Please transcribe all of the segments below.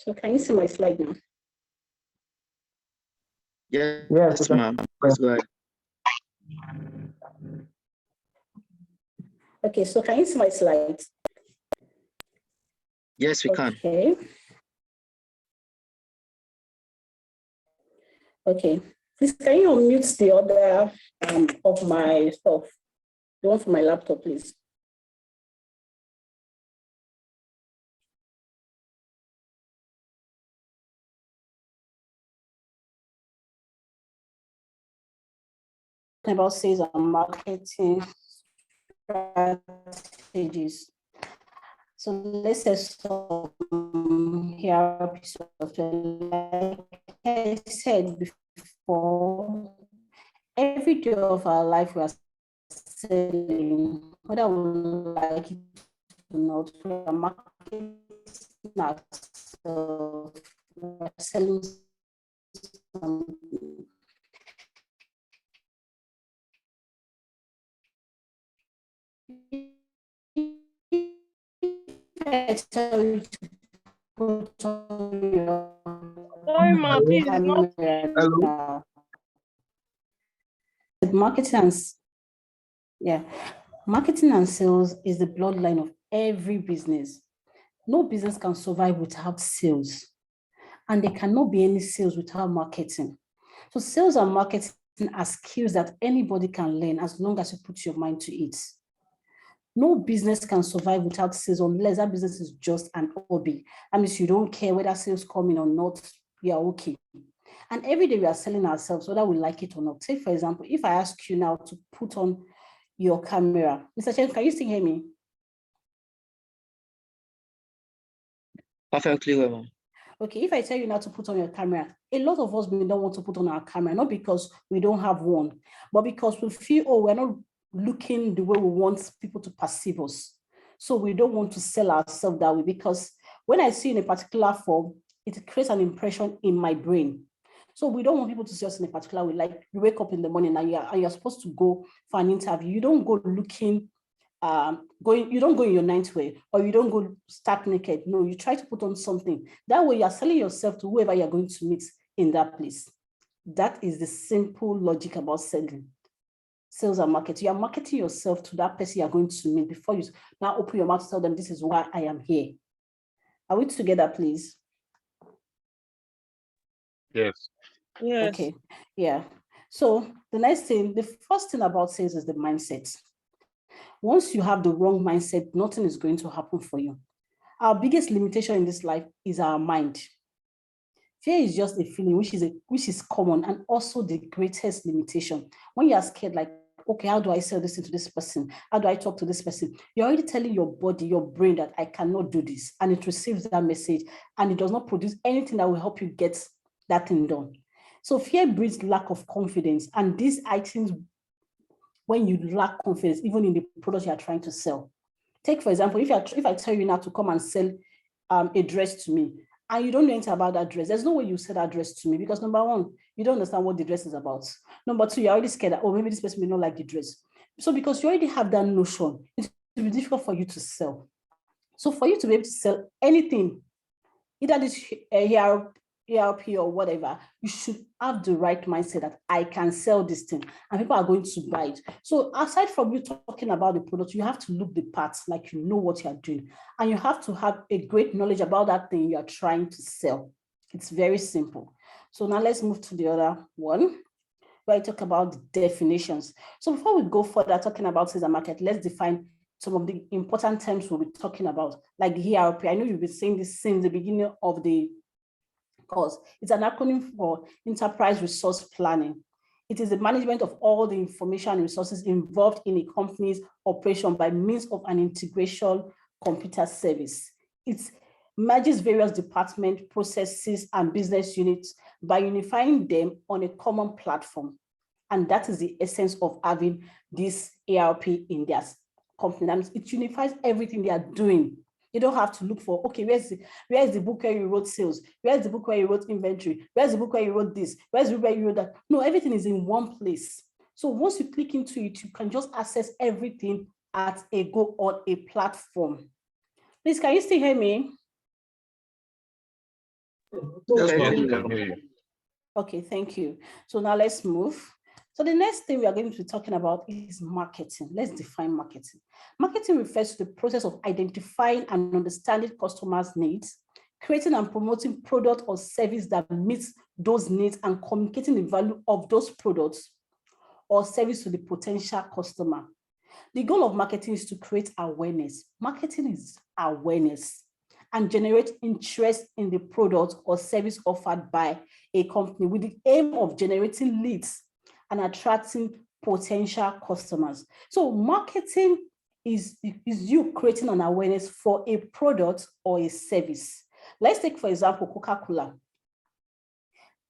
So can you see my slide now? Yes, ma'am. Let's go ahead. Okay, so can you see my slides? Yes, we can. Okay. Okay. Please, can you unmute the other of my stuff? The one for my laptop, please. About sales and marketing strategies. So let's say some here like I said before, every day of our life we are selling, whether we like it or not, we are marketing ourselves, we are selling something. I tell you to put on your Hello. Marketing and sales is the bloodline of every business. No business can survive without sales, and there cannot be any sales without marketing. So sales and marketing are skills that anybody can learn as long as you put your mind to it. No business can survive without sales unless that business is just an hobby. That means you don't care whether sales come in or not, you are okay. And every day we are selling ourselves, whether we like it or not. Take, for example, if I ask you now to put on your camera, Mr. Chen, can you still hear me? Perfectly well. Okay, if I tell you now to put on your camera, a lot of us, we don't want to put on our camera, not because we don't have one, but because we feel, oh, we're not looking the way we want people to perceive us. So we don't want to sell ourselves that way, because when I see in a particular form, it creates an impression in my brain. So we don't want people to see us in a particular way. Like you wake up in the morning and you're supposed to go for an interview. You don't go looking, you don't go in your night wear, or you don't go start naked. No, you try to put on something. That way you're selling yourself to whoever you're going to meet in that place. That is the simple logic about selling. Sales and marketing. You are marketing yourself to that person you're going to meet before you now open your mouth to tell them, this is why I am here. Are we together, please? Yes. Yes. Okay. Yeah. So the next thing, the first thing about sales is the mindset. Once you have the wrong mindset, nothing is going to happen for you. Our biggest limitation in this life is our mind. Fear is just a feeling which is common, and also the greatest limitation. When you are scared, like, okay, how do I sell this to this person? How do I talk to this person? You're already telling your body, your brain that I cannot do this, and it receives that message, and it does not produce anything that will help you get that thing done. So fear breeds lack of confidence, and these items, when you lack confidence, even in the product you are trying to sell. Take, for example, if I tell you now to come and sell a dress to me, and you don't know anything about that dress, there's no way you sell that dress to me, because number one, you don't understand what the dress is about. Number two, you're already scared that, oh, maybe this person may not like the dress. So because you already have that notion, it will be difficult for you to sell. So for you to be able to sell anything, either this ERP or whatever, you should have the right mindset that I can sell this thing and people are going to buy it. So aside from you talking about the product, you have to look the parts, like you know what you're doing, and you have to have a great knowledge about that thing you're trying to sell. It's very simple. So now let's move to the other one, where I talk about the definitions. So before we go further talking about sales and market, let's define some of the important terms we'll be talking about, like the ERP. I know you've been saying this since the beginning of the course. It's an acronym for Enterprise Resource Planning. It is the management of all the information and resources involved in a company's operation by means of an integration computer service. It merges various departments, processes, and business units by unifying them on a common platform. And that is the essence of having this ERP in their company. That means it unifies everything they are doing. You don't have to look for, okay, where's the book where you wrote sales? Where's the book where you wrote inventory? Where's the book where you wrote this? Where's the book where you wrote that? No, everything is in one place. So once you click into it, you can just access everything at a go on a platform. Please, can you still hear me? Yes, Okay. ma'am, we can hear you. Okay, thank you. So now let's move. So the next thing we are going to be talking about is marketing. Let's define marketing. Marketing refers to the process of identifying and understanding customers' needs, creating and promoting product or service that meets those needs, and communicating the value of those products or service to the potential customer. The goal of marketing is to create awareness. Marketing is awareness and generate interest in the product or service offered by a company with the aim of generating leads and attracting potential customers. So marketing is you creating an awareness for a product or a service. Let's take, for example, Coca-Cola.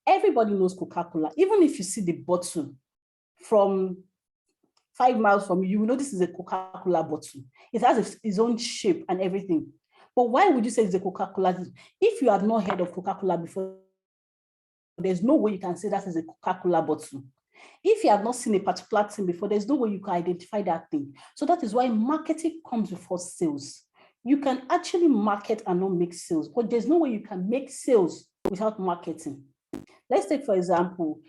Everybody knows Coca-Cola. Even if you see the bottle from 5 miles from you, you know this is a Coca-Cola bottle. It has its own shape and everything. But why would you say it's a Coca-Cola? If you have not heard of Coca-Cola before, there's no way you can say that is a Coca-Cola bottle. If you have not seen a particular thing before, there's no way you can identify that thing. So that is why marketing comes before sales. You can actually market and not make sales, but there's no way you can make sales without marketing. Let's take, for example,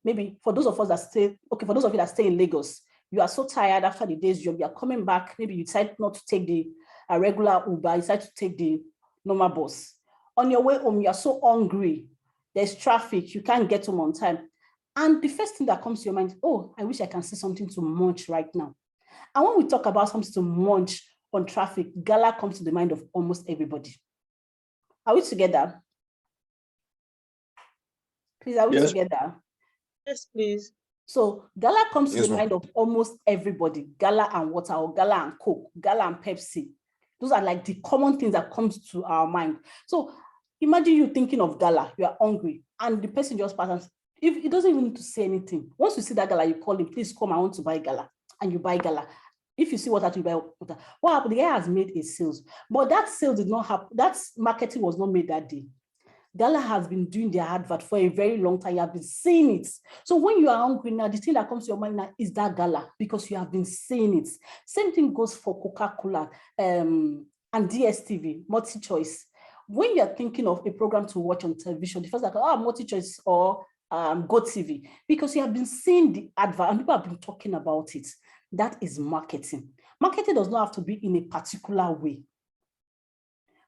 maybe for those of us that stay, for those of you that stay in Lagos, you are so tired after the day's job, you are coming back, maybe you decide not to take the regular Uber, you decide to take the normal bus. On your way home, you are so hungry, there's traffic, you can't get home on time. And the first thing that comes to your mind, oh, I wish I can see something to munch right now. And when we talk about something to munch on traffic, gala comes to the mind of almost everybody. Are we together? Please, are we together? Yes, please. So gala comes to the mind of almost everybody. Gala and water, or gala and Coke, gala and Pepsi. Those are like the common things that comes to our mind. So imagine you thinking of gala, you are hungry, and the person just passes. If it doesn't even need to say anything. Once you see that gala, you call him, please come, I want to buy gala. And you buy gala. If you see water, you buy water. What happened? The guy has made a sales, but that sale did not happen. That marketing was not made that day. Gala has been doing their advert for a very long time. You have been seeing it. So when you are hungry now, the thing that comes to your mind now is that gala, because you have been seeing it. Same thing goes for Coca-Cola and DSTV, multi-choice. When you're thinking of a program to watch on television, the first like, multi-choice or Go TV, because you have been seeing the advert and people have been talking about it. That is marketing. Marketing does not have to be in a particular way.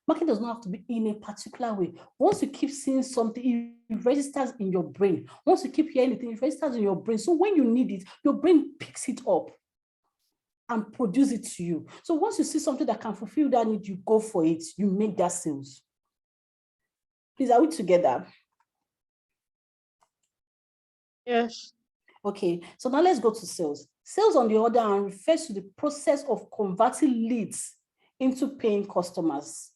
Marketing does not have to be in a particular way. Once you keep seeing something, it registers in your brain. Once you keep hearing anything, it registers in your brain. So when you need it, your brain picks it up and produce it to you. So once you see something that can fulfill that need, you go for it. You make that sales. Please, are we together? Yes. Okay, so now let's go to sales. Sales, on the other hand, refers to the process of converting leads into paying customers.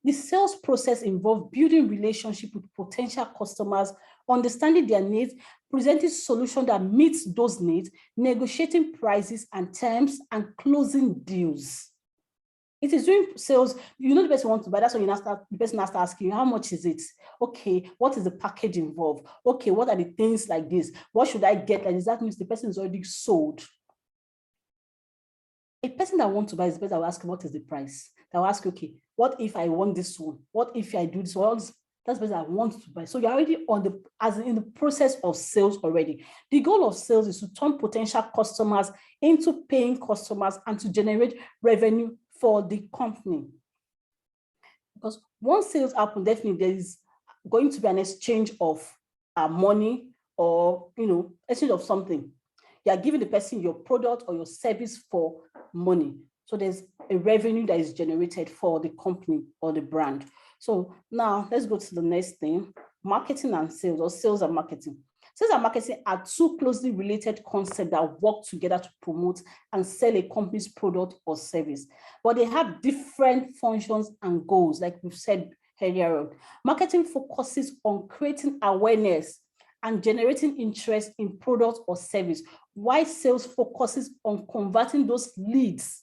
The sales process involves building relationship with potential customers, understanding their needs, presenting solutions that meet those needs, negotiating prices and terms, and closing deals. It is doing sales, you know the person wants to buy, that's when the person has to ask you, how much is it? Okay, what is the package involved? Okay, what are the things like this? What should I get like this? That means the person is already sold. A person that wants to buy is the person that will ask, what is the price? That will ask, okay, what if I want this one? What if I do this one? That's the person that wants to buy. So you're already in the process of sales already. The goal of sales is to turn potential customers into paying customers and to generate revenue for the company. Because once sales happen, definitely there is going to be an exchange of money or, exchange of something. You are giving the person your product or your service for money. So there's a revenue that is generated for the company or the brand. So now let's go to the next thing, marketing and sales, or sales and marketing. Sales and marketing are two closely related concepts that work together to promote and sell a company's product or service, but they have different functions and goals, like we've said earlier on. Marketing focuses on creating awareness and generating interest in product or service, while sales focuses on converting those leads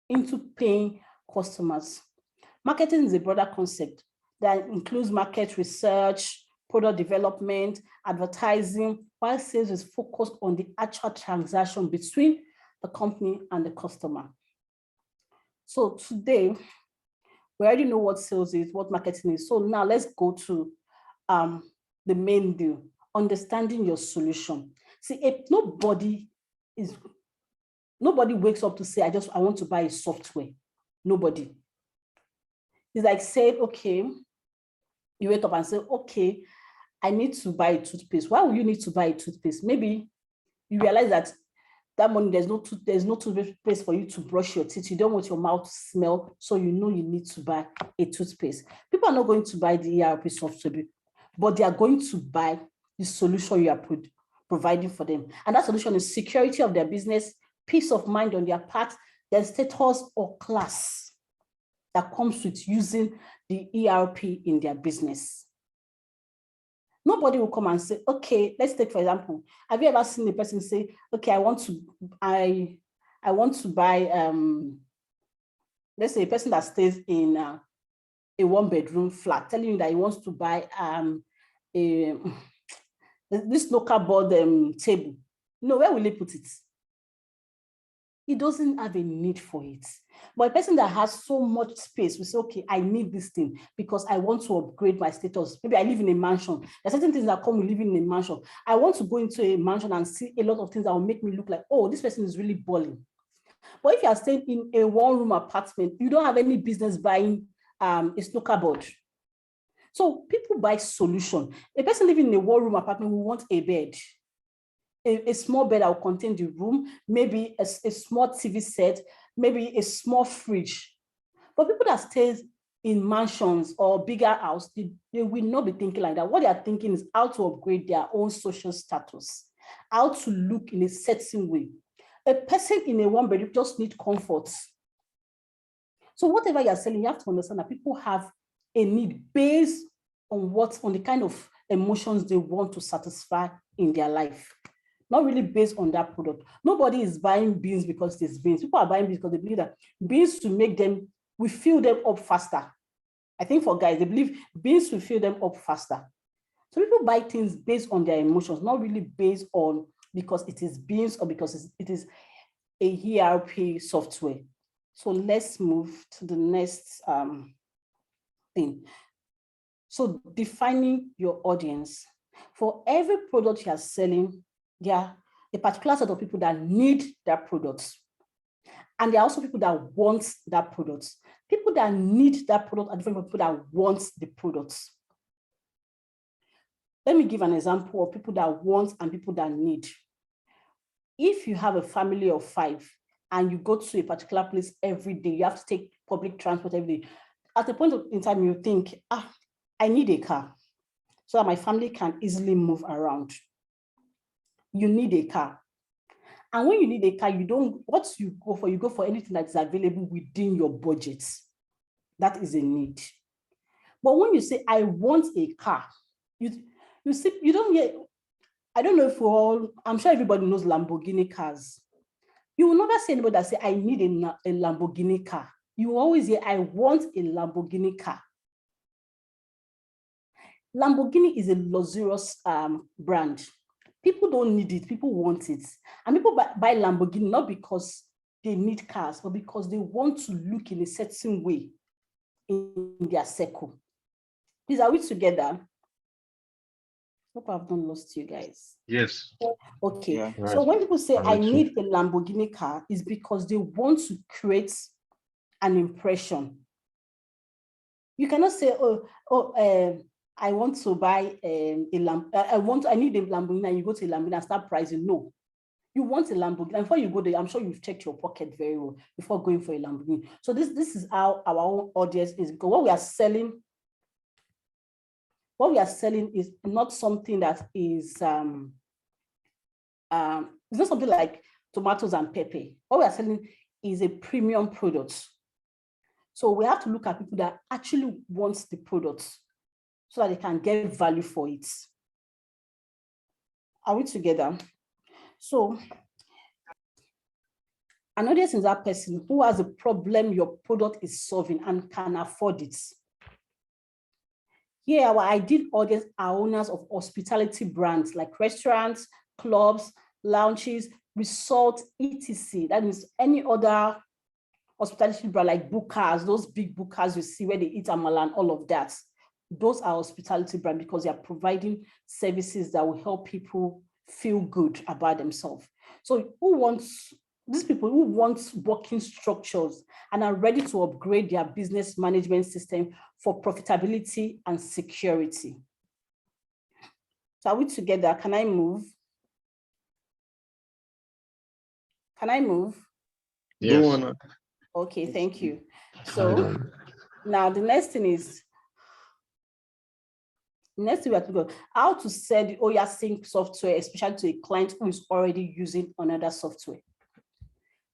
into paying customers. Marketing is a broader concept that includes market research, product development, advertising, while sales is focused on the actual transaction between the company and the customer. So today, We already know what sales is, what marketing is. So now let's go to the main deal, understanding your solution. See, if nobody wakes up to say, I want to buy a software. Nobody. It's like saying, okay, you wake up and say, okay, I need to buy a toothpaste. Why would you need to buy a toothpaste? Maybe you realize that morning there's no toothpaste for you to brush your teeth. You don't want your mouth to smell, so you know you need to buy a toothpaste. People are not going to buy the ERP software, but they are going to buy the solution you are providing for them. And that solution is security of their business, peace of mind on their part, their status or class that comes with using the ERP in their business. Nobody will come and say, okay, let's take, for example, have you ever seen a person say, okay, I want to buy, let's say a person that stays in a 1-bedroom flat, telling you that he wants to buy this local board table. No, where will he put it? He doesn't have a need for it. But a person that has so much space will say, okay, I need this thing because I want to upgrade my status. Maybe I live in a mansion. There are certain things that come with living in a mansion. I want to go into a mansion and see a lot of things that will make me look like, oh, this person is really balling. But if you are staying in a 1-room apartment, you don't have any business buying a snooker board. So people buy solution. A person living in a 1-room apartment will want a bed. A small bed that will contain the room, maybe a small TV set, maybe a small fridge. But people that stay in mansions or bigger house, they will not be thinking like that. What they are thinking is how to upgrade their own social status, how to look in a certain way. A person in a 1-bedroom just needs comfort. So whatever you're selling, you have to understand that people have a need based on the kind of emotions they want to satisfy in their life. Not really based on that product. Nobody is buying beans because there's beans. People are buying beans because they believe that beans will fill them up faster. I think for guys, they believe beans will fill them up faster. So people buy things based on their emotions, not really based on because it is beans or because it is a ERP software. So let's move to the next thing. So defining your audience. For every product you are selling, there are a particular set of people that need that product. And there are also people that want that product. People that need that product are different from people that want the product. Let me give an example of people that want and people that need. If you have a family of 5 and you go to a particular place every day, you have to take public transport every day. At a point in time, you think, I need a car so that my family can easily move around. You need a car. And when you need a car, you go for anything that is available within your budget. That is a need. But when you say, I want a car, you see, you don't get, I don't know if I'm sure everybody knows Lamborghini cars. You will never see anybody that say, I need a Lamborghini car. You will always say, I want a Lamborghini car. Lamborghini is a luxurious brand. People don't need it, people want it. And people buy Lamborghini not because they need cars, but because they want to look in a certain way in their circle. Please, are we together? Hope I've not lost you guys. Yes. Okay. Yeah. So when people say, I Right. need a Lamborghini car, it's because they want to create an impression. You cannot say, I want to buy I need a Lamborghini, and you go to a Lamborghini and start pricing. No, you want a Lamborghini. And before you go there, I'm sure you've checked your pocket very well before going for a Lamborghini. So this is how our own audience is, because what we are selling is not something that is it's not something like tomatoes and pepper. What we are selling is a premium product. So we have to look at people that actually want the product so that they can get value for it. Are we together? So an audience is that person who has a problem your product is solving and can afford it. Here, our ideal audience are owners of hospitality brands like restaurants, clubs, lounges, resorts, etc. That means any other hospitality brand like bookers, those big bookers you see where they eat amala and all of that. Those are hospitality brand because they are providing services that will help people feel good about themselves. So these people who want working structures and are ready to upgrade their business management system for profitability and security. So are we together? Can I move? Can I move? Yes. Go on. Okay, thank you. So now the next thing is, next we are talking about how to sell the Oya Sync software, especially to a client who is already using another software.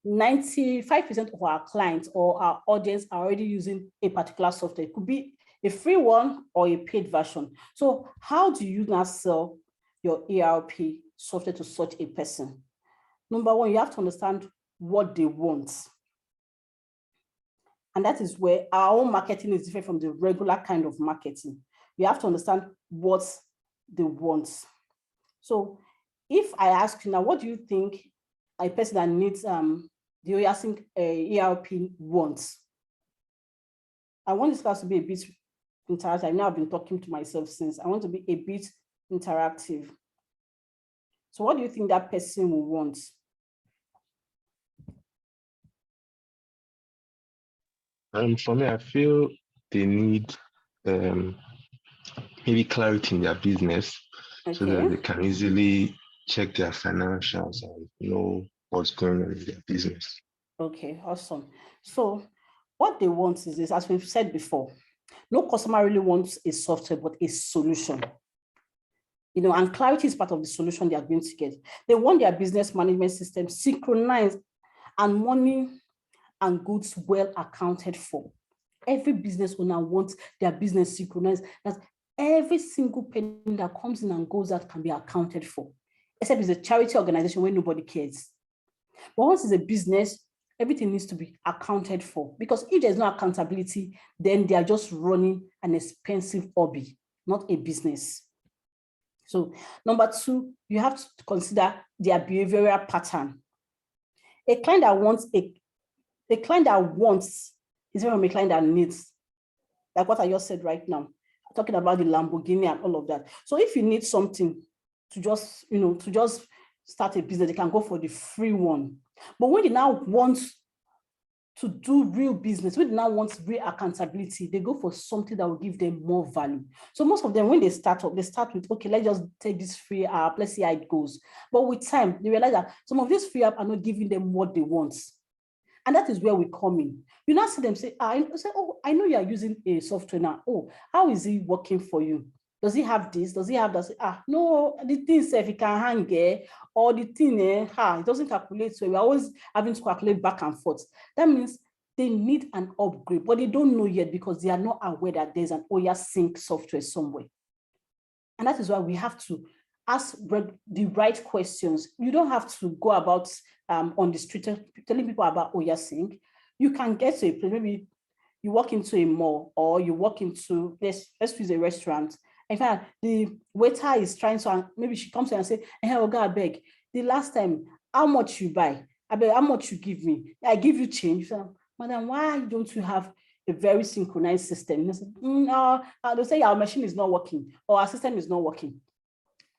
95% of our clients or our audience are already using a particular software. It could be a free one or a paid version. So how do you now sell your ERP software to such a person? Number one, you have to understand what they want. And that is where our own marketing is different from the regular kind of marketing. You have to understand what they want. So if I ask you now, what do you think a person that needs the Oya Sync ERP wants? I want this class to be a bit interactive. I've now been talking to myself since. I want to be a bit interactive. So what do you think that person will want? For me, I feel they need maybe clarity in their business so that they can easily check their financials and know what's going on in their business. Okay, awesome. So what they want is this, as we've said before, no customer really wants a software, but a solution. And clarity is part of the solution they are going to get. They want their business management system synchronized and money and goods well accounted for. Every business owner wants their business synchronized, that every single penny that comes in and goes out can be accounted for, except it's a charity organization where nobody cares. But once it's a business, everything needs to be accounted for, because if there's no accountability, then they are just running an expensive hobby, not a business. So number two, you have to consider their behavioral pattern. A client that wants is different from a client that needs, like what I just said right now, talking about the Lamborghini and all of that. So if you need something to just start a business, they can go for the free one. But when they now want to do real business, when they now want real accountability, they go for something that will give them more value. So most of them, when they start up, they start with, okay, let's just take this free app, let's see how it goes. But with time, they realize that some of these free apps are not giving them what they want. And that is where we come in. You now see them say, oh, I know you are using a software now. Oh, how is it working for you? Does he have this? Does he have that? No, the thing if it can hang or the thing, it doesn't calculate. So we're always having to calculate back and forth. That means they need an upgrade, but they don't know yet because they are not aware that there's an Oya Sync software somewhere. And that is why we have to ask the right questions. You don't have to go about on the street telling people about Oya Sync. You can get to a place, maybe you walk into a mall or you walk into, let's use a restaurant. In fact, the waiter is trying to, maybe she comes in and say, hey, Oga, I beg, the last time, how much you buy? I beg, how much you give me? I give you change. So, madam, why don't you have a very synchronized system? They say, they'll say our machine is not working or our system is not working.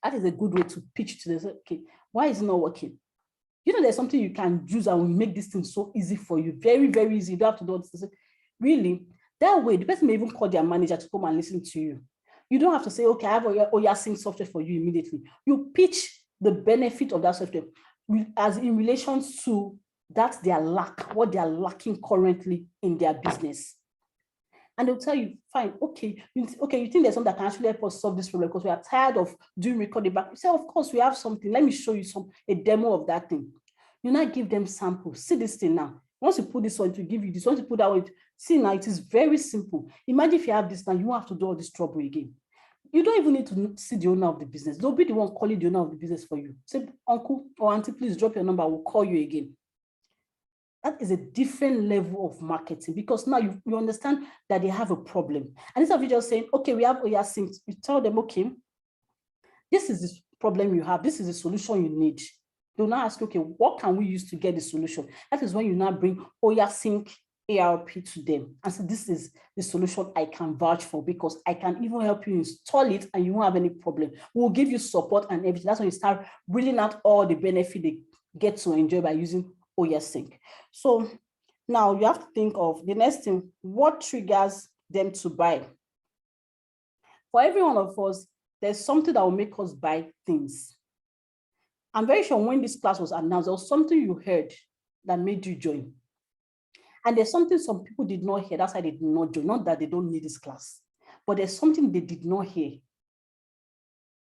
That is a good way to pitch to them. Okay, why is it not working? There's something you can use and will make this thing so easy for you. Very, very easy. You don't have to do this. Really, that way, the person may even call their manager to come and listen to you. You don't have to say, okay, I have Oya Sync software for you immediately. You pitch the benefit of that software as in relation to that what they are lacking currently in their business. And they'll tell you, fine, okay, you think there's something that can actually help us solve this problem because we are tired of doing recording back. You say, of course, we have something. Let me show you a demo of that thing. You now give them samples. See this thing now. Once you put this on, to give you this. Once you put that one, see now, it is very simple. Imagine if you have this now, you won't have to do all this trouble again. You don't even need to see the owner of the business. They'll be the one calling the owner of the business for you. Say, uncle or auntie, please drop your number. We'll call you again. That is a different level of marketing because now you understand that they have a problem. And instead of you just saying, okay, we have Oya Sync, you tell them, okay, this is the problem you have. This is the solution you need. They'll now ask, okay, what can we use to get the solution? That is when you now bring Oya Sync ERP to them and say, this is the solution I can vouch for because I can even help you install it and you won't have any problem. We'll give you support and everything. That's when you start reeling out all the benefit they get to enjoy by using OSync. So now you have to think of the next thing, what triggers them to buy? For every one of us, there's something that will make us buy things. I'm very sure when this class was announced, there was something you heard that made you join. And there's something some people did not hear. That's why they did not join. Not that they don't need this class, but there's something they did not hear.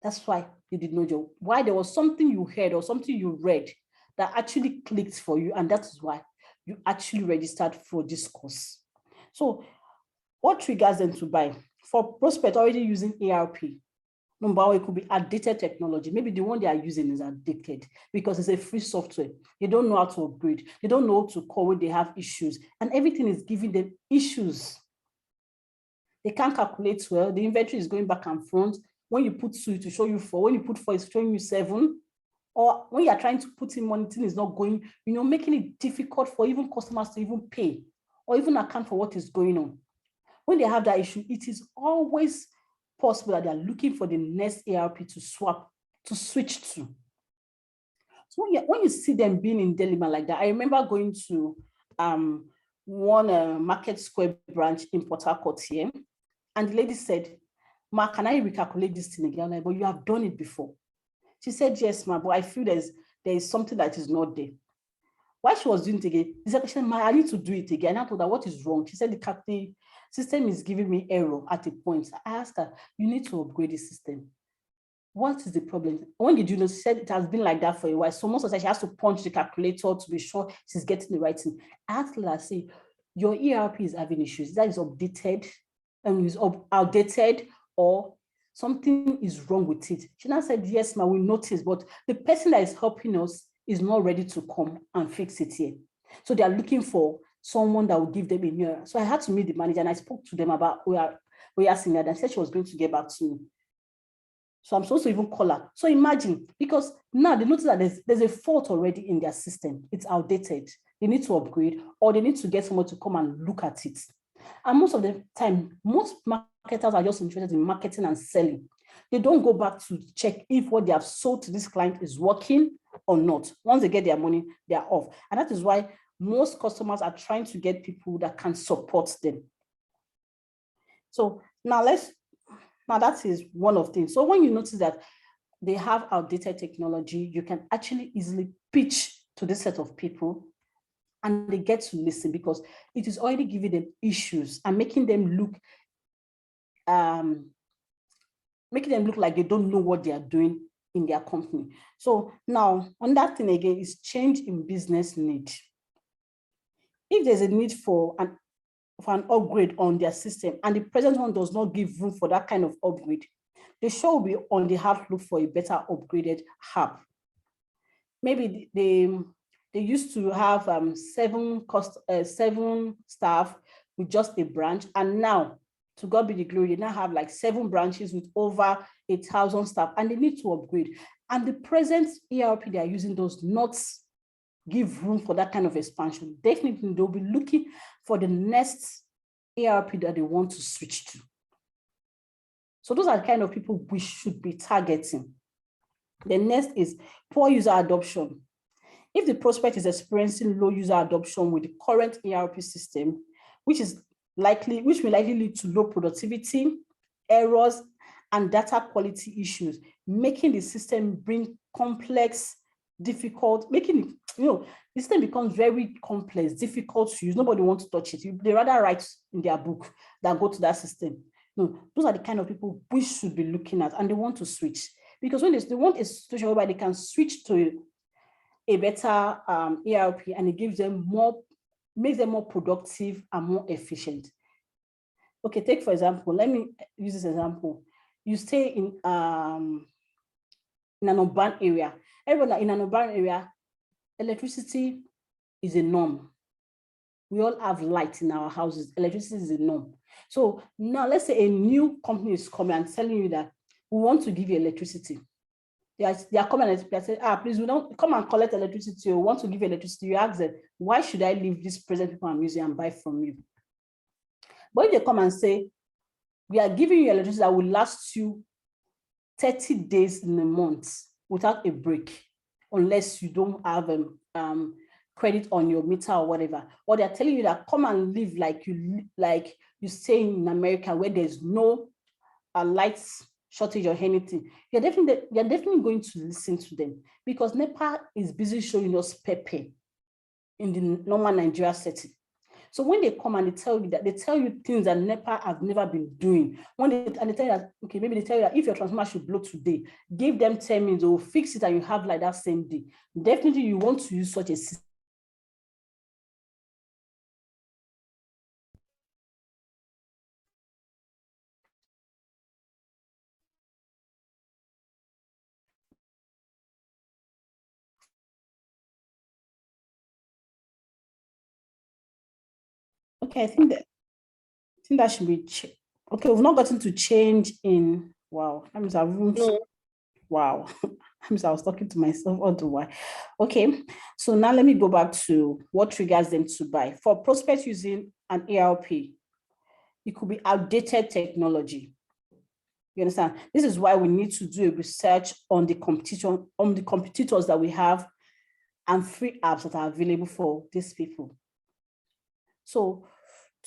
That's why they did not join. Why? There was something you heard or something you read that actually clicked for you. And that is why you actually registered for this course. So what triggers them to buy? For prospects already using ERP, number one, it could be outdated technology. Maybe the one they are using is outdated because it's a free software. They don't know how to upgrade. They don't know how to call when they have issues. And everything is giving them issues. They can't calculate well. The inventory is going back and front. When you put 2, it will show you 4. When you put 4, it's showing you 7. Or when you are trying to put in money, thing is not going, making it difficult for even customers to even pay or even account for what is going on. When they have that issue, it is always possible that they are looking for the next ERP to switch to. So when you see them being in dilemma like that, I remember going to one Market Square branch in Port Harcourt here, and the lady said, "Ma, can I recalculate this thing again?" I'm like, "But you have done it before." She said, "Yes, ma, but I feel there is something that is not there." While she was doing it again, she said, "Ma, I need to do it again." I told her, "What is wrong?" She said, the system is giving me error at a point. I asked her, "You need to upgrade the system. What is the problem?" When did you know? She said it has been like that for a while. So most of the time she has to punch the calculator to be sure she's getting the right thing. I asked her, I say, "Your ERP is having issues. That is updated and is outdated or something is wrong with it." She now said, "Yes, ma, we noticed, but the person that is helping us is not ready to come and fix it here. So they are looking for someone that will give them a mirror." So I had to meet the manager and I spoke to them about we are senior, and said she was going to get back to me. So I'm supposed to even call her. So imagine, because now they notice that there's a fault already in their system. It's outdated. They need to upgrade or they need to get someone to come and look at it. And most of the time, most marketers are just interested in marketing and selling. They don't go back to check if what they have sold to this client is working or not. Once they get their money, they are off. And that is why most customers are trying to get people that can support them. So now that is one of the things. So when you notice that they have outdated technology, you can actually easily pitch to this set of people and they get to listen because it is already giving them issues and making them look like they don't know what they are doing in their company. So now on that thing again is change in business need. If there's a need for an upgrade on their system and the present one does not give room for that kind of upgrade, they should be on the outlook for a better upgraded app. Maybe they used to have 7 staff with just a branch, and now, to God be the glory, they now have like 7 branches with over 1,000 staff, and they need to upgrade. And the present ERP they are using does not give room for that kind of expansion. Definitely, they'll be looking for the next ERP that they want to switch to. So those are the kind of people we should be targeting. The next is poor user adoption. If the prospect is experiencing low user adoption with the current ERP system, which will likely lead to low productivity, errors, and data quality issues, making the system bring complex, difficult, making it, the system becomes very complex, difficult to use. Nobody wants to touch it. They rather write in their book than go to that system. No, those are the kind of people we should be looking at, and they want to switch. Because when they want a situation whereby they can switch to a better ERP and it makes them more productive and more efficient. Okay, take for example, let me use this example. You stay in an urban area. Everyone in an urban area, electricity is a norm. We all have light in our houses. Electricity is a norm. So now let's say a new company is coming and telling you that we want to give you electricity. They are coming and they say, please, we don't come and collect electricity. You want to give electricity. You ask them, why should I leave this present people I'm using and buy from you? But if they come and say, we are giving you electricity that will last you 30 days in a month without a break, unless you don't have credit on your meter or whatever, or they're telling you that come and live like you stay in America where there's no lights shortage or anything, you're definitely going to listen to them, because NEPA is busy showing us Pepe in the normal Nigeria setting. So when they come and they tell you things that NEPA have never been doing, they tell you that, okay, maybe they tell you that if your transformer should blow today, give them 10 minutes or fix it and you have like that same day. Definitely you want to use such a system. Okay, I think that should be okay. We've not gotten to change in wow. That means wow. That means I was talking to myself all the while. Okay, so now let me go back to what triggers them to buy. For prospects using an ERP, it could be outdated technology. You understand? This is why we need to do a research on the competitors that we have and free apps that are available for these people. So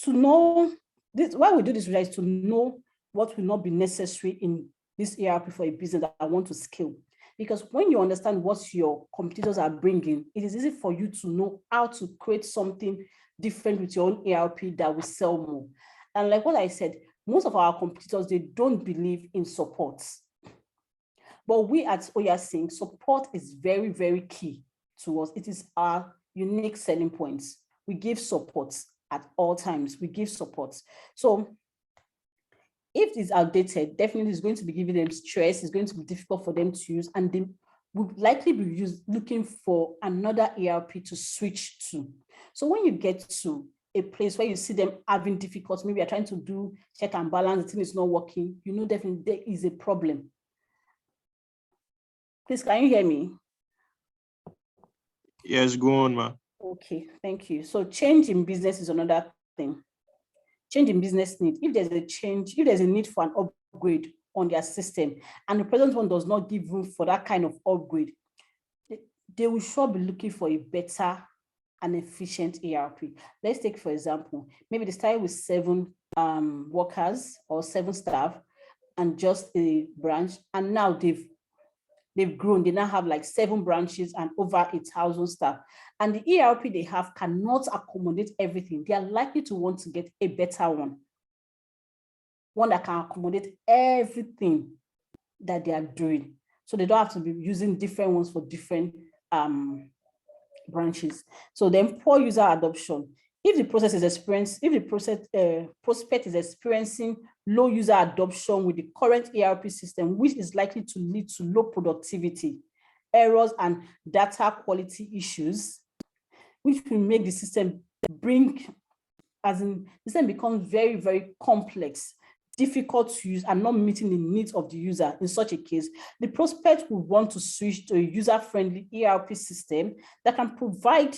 to know this, why we do this is to know what will not be necessary in this ERP for a business that I want to scale. Because when you understand what your competitors are bringing, it is easy for you to know how to create something different with your own ERP that will sell more. And like what I said, most of our competitors, they don't believe in support. But we at Oyasync, support is very, very key to us. It is our unique selling points. We give support at all times. We give support. So if it's outdated, definitely it's going to be giving them stress. It's going to be difficult for them to use, and they will likely be looking for another ERP to switch to. So when you get to a place where you see them having difficulty, maybe you're trying to do check and balance, the thing is not working, you know definitely there is a problem. Please, can you hear me? Yes, go on, ma. Okay, thank you. So change in business is another thing. Change in business need. If there's a need for an upgrade on their system and the present one does not give room for that kind of upgrade, they will sure be looking for a better and efficient ERP. Let's take, for example, maybe they started with 7 workers or 7 staff and just a branch, and now they've grown. They now have like 7 branches and over 1,000 staff. And the ERP they have cannot accommodate everything. They are likely to want to get a better one that can accommodate everything that they are doing. So they don't have to be using different ones for different branches. So then poor user adoption. If the prospect is experiencing low user adoption with the current ERP system, which is likely to lead to low productivity, errors, and data quality issues, which will make the system becomes very, very complex, difficult to use, and not meeting the needs of the user. In such a case, the prospect will want to switch to a user-friendly ERP system that can provide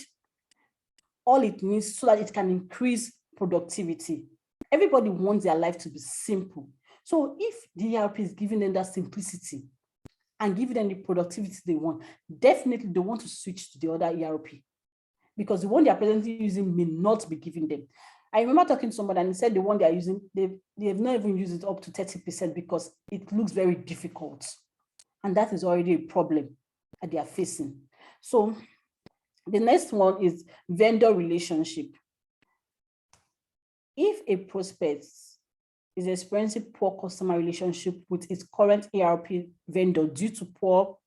all it needs so that it can increase productivity. Everybody wants their life to be simple. So if the ERP is giving them that simplicity and giving them the productivity they want, definitely they want to switch to the other ERP, because the one they are presently using may not be giving them. I remember talking to somebody and he said the one they are using, they have not even used it up to 30% because it looks very difficult. And that is already a problem that they are facing. So the next one is vendor relationship. If a prospect is experiencing poor customer relationship with its current ERP vendor due to poor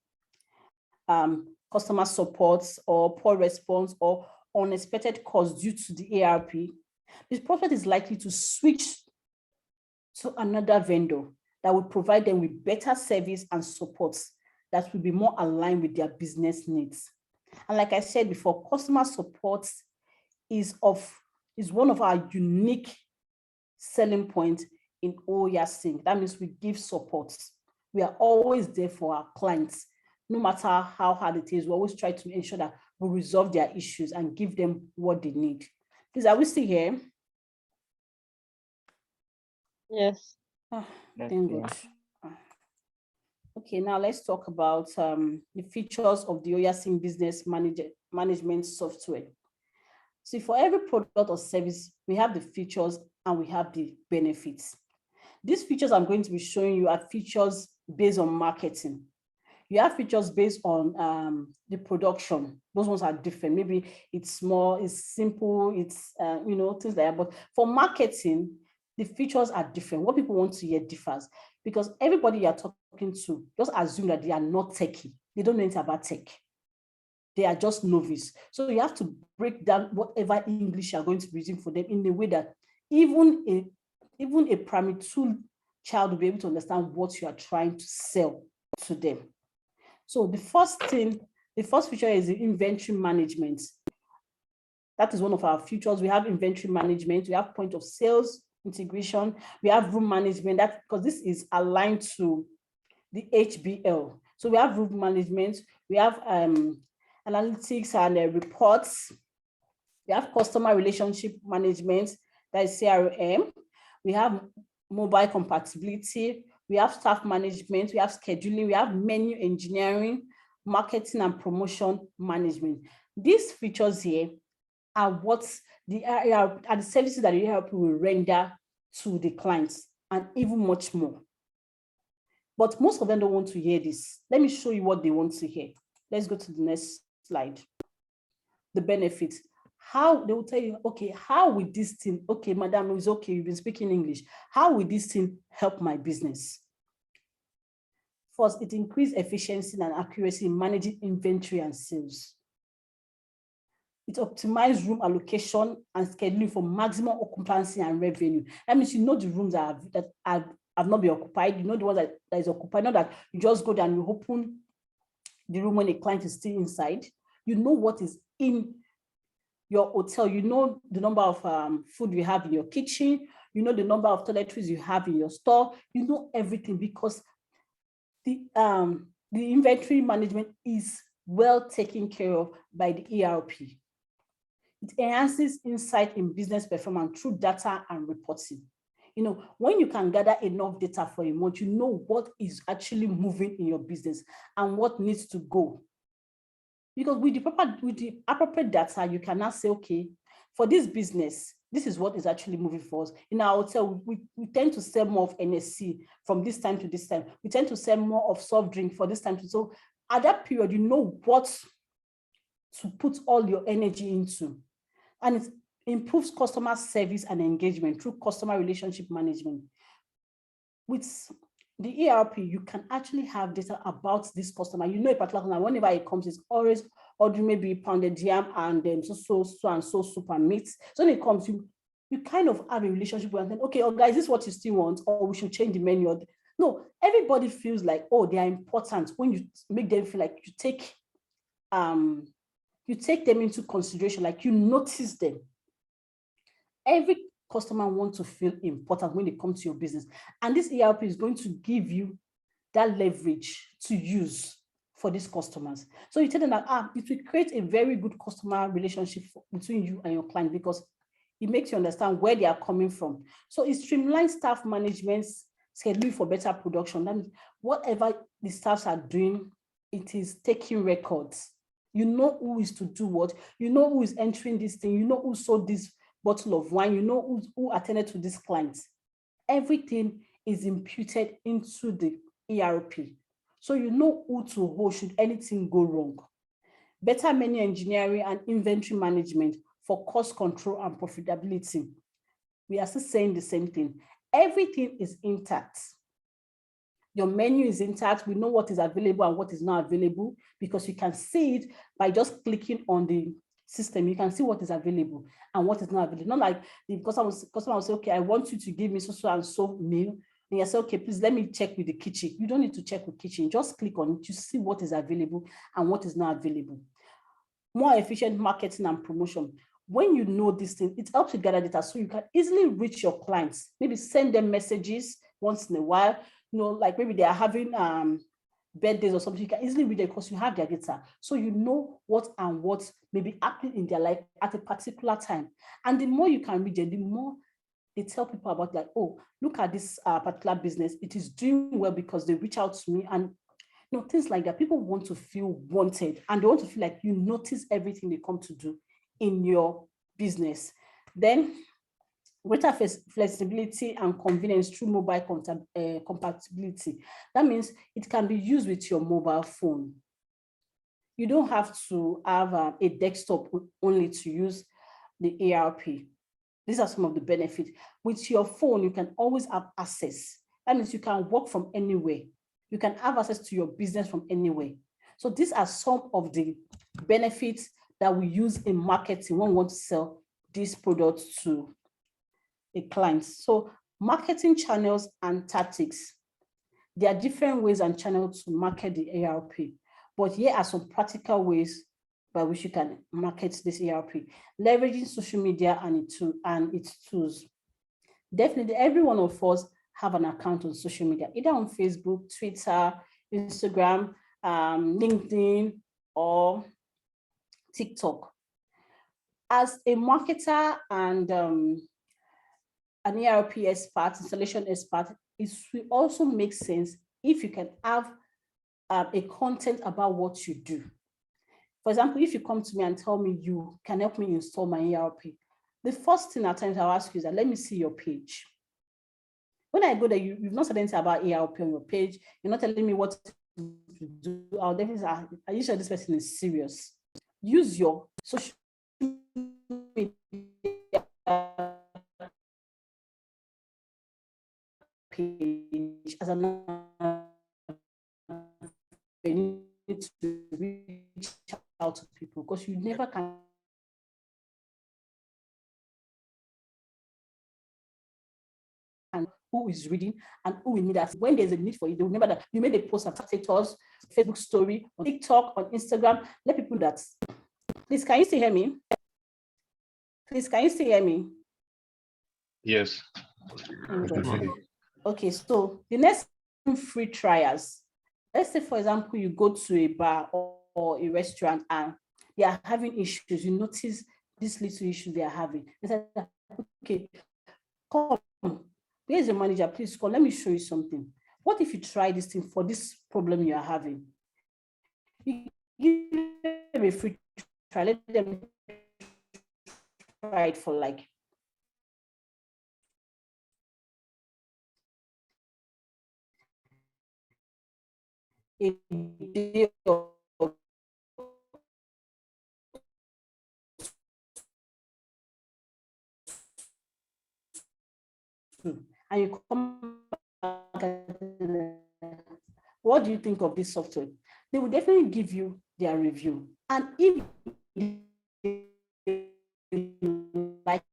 customer support or poor response or unexpected costs due to the ERP, this prospect is likely to switch to another vendor that will provide them with better service and support that will be more aligned with their business needs. And like I said before, customer support is one of our unique selling points in Oyasync. That means we give support. We are always there for our clients. no matter how hard it is, we always try to ensure that we resolve their issues and give them what they need. Please, are we still here? Yes. Thank God. Okay, now let's talk about the features of the Oyasin Business Management software. See, for every product or service, we have the features and we have the benefits. These features I'm going to be showing you are features based on marketing. You have features based on the production. Those ones are different. Maybe it's small, it's simple, it's, things like that. But for marketing, the features are different. What people want to hear differs, because everybody you're talking to, just assume that they are not techie. They don't know anything about tech. They are just novice. So you have to break down whatever English you're going to be using for them in a way that even a primary 2 child will be able to understand what you are trying to sell to them. So the first feature is the inventory management. That is one of our features. We have inventory management, we have point of sales integration, we have room management, that because this is aligned to the HBL. So we have room management, we have analytics and reports, we have customer relationship management, that is CRM, we have mobile compatibility, we have staff management, we have scheduling, we have menu engineering, marketing and promotion management. These features here are what are the services that the ERP will render to the clients, and even much more. But most of them don't want to hear this. Let me show you what they want to hear. Let's go to the next slide. The benefits. How they will tell you, okay, how will this thing, okay, madam, it's okay, you've been speaking English. How will this thing help my business? First, it increased efficiency and accuracy in managing inventory and sales. It optimized room allocation and scheduling for maximum occupancy and revenue. That means you know the rooms that have not been occupied, you know the ones that is occupied, not that you just go there and you open the room when a client is still inside. You know what is in your hotel, you know the number of food you have in your kitchen, you know the number of toiletries you have in your store, you know everything, because the inventory management is well taken care of by the ERP. It enhances insight in business performance through data and reporting. You know, when you can gather enough data for a month, you know what is actually moving in your business and what needs to go. Because with the appropriate data, you can now say, okay, for this business, this is what is actually moving for us. In our hotel, we tend to sell more of NSC from this time to this time. We tend to sell more of soft drink for this time. So at that period, you know what to put all your energy into. And it improves customer service and engagement through customer relationship management. With the ERP, you can actually have data about this customer. You know a particular customer, whenever it comes, it's always ordering maybe pounded yam and then so and so soup and meat. So when it comes, you kind of have a relationship with them. Okay, oh guys, is this what you still want? Or we should change the menu? No, everybody feels like, oh, they are important when you make them feel like you take them into consideration, like you notice them. Every customer wants to feel important when it comes to your business. And this ERP is going to give you that leverage to use for these customers. So you tell them that it will create a very good customer relationship between you and your client, because it makes you understand where they are coming from. So it streamlines staff management, scheduling for better production. That means whatever the staffs are doing, it is taking records. You know who is to do what, you know who is entering this thing, you know who sold this bottle of wine, you know who attended to this client. Everything is imputed into the ERP. So you know who to hold should anything go wrong. Better menu engineering and inventory management for cost control and profitability. We are still saying the same thing. Everything is intact. Your menu is intact. We know what is available and what is not available, because you can see it by just clicking on the system. You can see what is available and what is not available. Not like the customer will say, okay, I want you to give me so and so meal. And you say, okay, please let me check with the kitchen. You don't need to check with kitchen. Just click on it to see what is available and what is not available. More efficient marketing and promotion. When you know this thing, it helps you gather data so you can easily reach your clients. Maybe send them messages once in a while. You know, like maybe they are having birthdays or something, you can easily read it because you have their data. So you know what may be happening in their life at a particular time. And the more you can read it, the more they tell people about, like, oh, look at this particular business. It is doing well because they reach out to me, and things like that. People want to feel wanted, and they want to feel like you notice everything they come to do in your business. Then greater flexibility and convenience through mobile compatibility. That means it can be used with your mobile phone. You don't have to have a desktop only to use the ERP. These are some of the benefits. With your phone, you can always have access. That means you can work from anywhere. You can have access to your business from anywhere. So these are some of the benefits that we use in marketing when we want to sell these products to a client. So marketing channels and tactics. There are different ways and channels to market the ERP, but here are some practical ways by which you can market this ERP. Leveraging social media and its tools. Definitely, every one of us have an account on social media, either on Facebook, Twitter, Instagram, LinkedIn, or TikTok. As a marketer and an ERP expert, installation expert, it will also make sense if you can have a content about what you do. For example, if you come to me and tell me you can help me install my ERP, the first thing at times I'll ask you is that, let me see your page. When I go there, you've not said anything about ERP on your page. You're not telling me what to do. I'll definitely say, are you sure this person is serious? Use your social media page as an opportunity to reach out to people, because you never can who is reading and who will need us. When there's a need for you, they remember that you made a post on status, Facebook story, on TikTok, on Instagram. Let people know that. Please, can you still hear me? Please, can you still hear me? Yes. Okay, so the next free trials. Let's say, for example, you go to a bar or a restaurant and they are having issues. You notice this little issue they are having. They say, okay, come. Where's your manager? Please call. Let me show you something. What if you try this thing for this problem you are having? You give them a free trial. Let them try it for like a day or two, and you come back, what do you think of this software? They will definitely give you their review. And if you like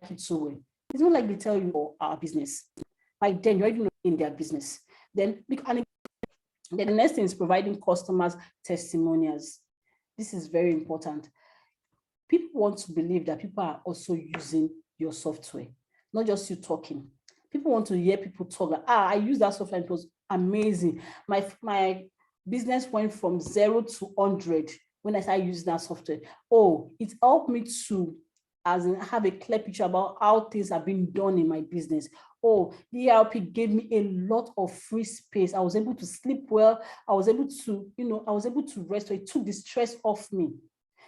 it so well, it's not like they tell you for our business. By then, you're already in their business. Then the next thing is providing customers testimonials. This is very important. People want to believe that people are also using your software, not just you talking. People want to hear people talk like, I used that software, it was amazing. My business went from 0 to 100 when I started using that software. Oh, it helped me to have a clear picture about how things have been done in my business. Oh, the ERP gave me a lot of free space. I was able to sleep well. I was able to rest. So it took the stress off me,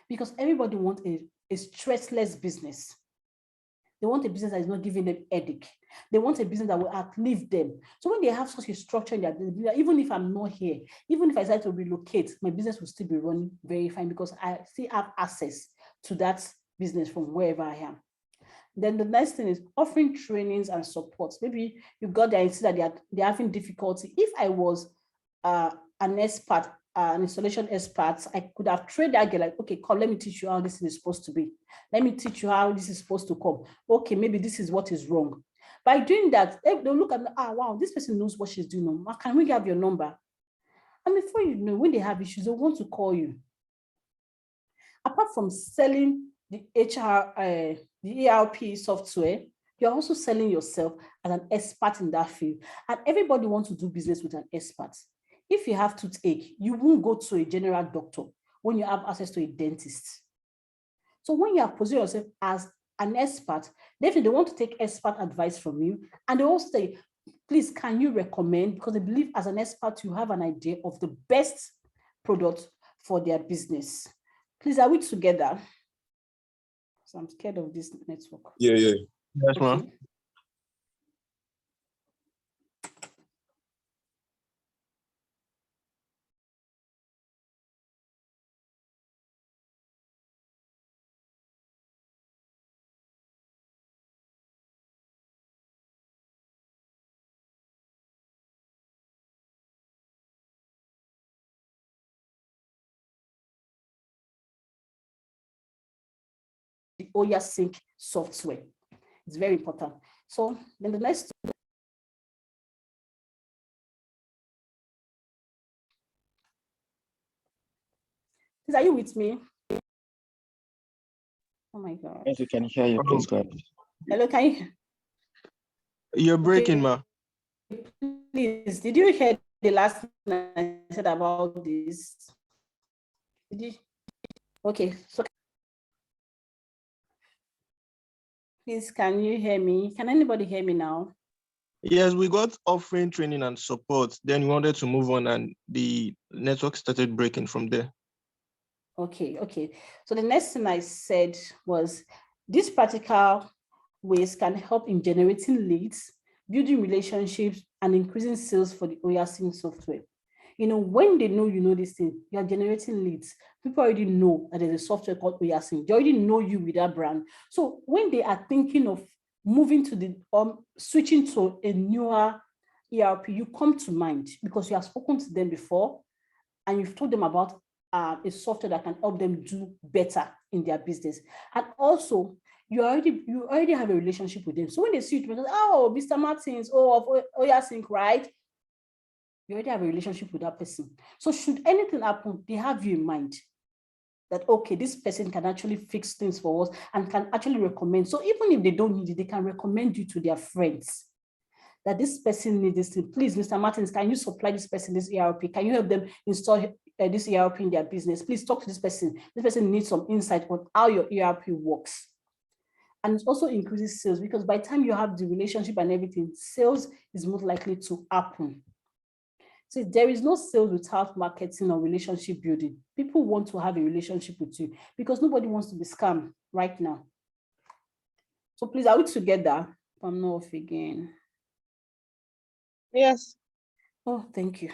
because everybody wants a stressless business. They want a business that is not giving them headache. They want a business that will outlive them. So when they have such a structure in their business, even if I'm not here, even if I decide to relocate, my business will still be running very fine because I still have access to that business from wherever I am. Then the next thing is offering trainings and supports. Maybe you've got the idea that they're having difficulty. If I was an expert, an installation expert, I could have trained that girl like, okay, come, let me teach you how this is supposed to be. Let me teach you how this is supposed to come. Okay, maybe this is what is wrong. By doing that, they'll look at me, wow, this person knows what she's doing. Can we have your number? And before you know, when they have issues, they want to call you. Apart from selling the ERP software, you're also selling yourself as an expert in that field. And everybody wants to do business with an expert. If you have toothache, you won't go to a general doctor when you have access to a dentist. So when you have positioned yourself as an expert, definitely they want to take expert advice from you. And they also say, please, can you recommend? Because they believe as an expert, you have an idea of the best product for their business. Please, are we together? So I'm scared of this network. Yeah. Yes, ma'am. Okay. The Oya Sync software. It's very important. So then the next. Are you with me? Oh my God. Yes, we can hear you. Please go ahead. Hello, can you? You're breaking, ma. Please, did you hear the last thing I said about this? Did you? Okay, so please, can you hear me? Can anybody hear me now? Yes, we got offering training and support. Then we wanted to move on and the network started breaking from there. Okay. So the next thing I said was these practical ways can help in generating leads, building relationships, and increasing sales for the OYASYNC software. When they know you know this thing, you are generating leads. People already know that there's a software called OYASYNC. They already know you with that brand. So when they are thinking of moving to the switching to a newer ERP, you come to mind because you have spoken to them before and you've told them about a software that can help them do better in their business. And also, you already have a relationship with them. So when they see you, oh, Mr. Martins, of OYASYNC, right? You already have a relationship with that person. So should anything happen, they have you in mind that, okay, this person can actually fix things for us and can actually recommend. So even if they don't need it, they can recommend you to their friends that this person needs this thing. Please, Mr. Martins, can you supply this person this ERP? Can you help them install this ERP in their business? Please talk to this person. This person needs some insight on how your ERP works. And it also increases sales because by the time you have the relationship and everything, sales is most likely to happen. So there is no sales without marketing or relationship building. People want to have a relationship with you because nobody wants to be scammed right now. So please, are we together? I'm not off again. Yes. Oh, thank you.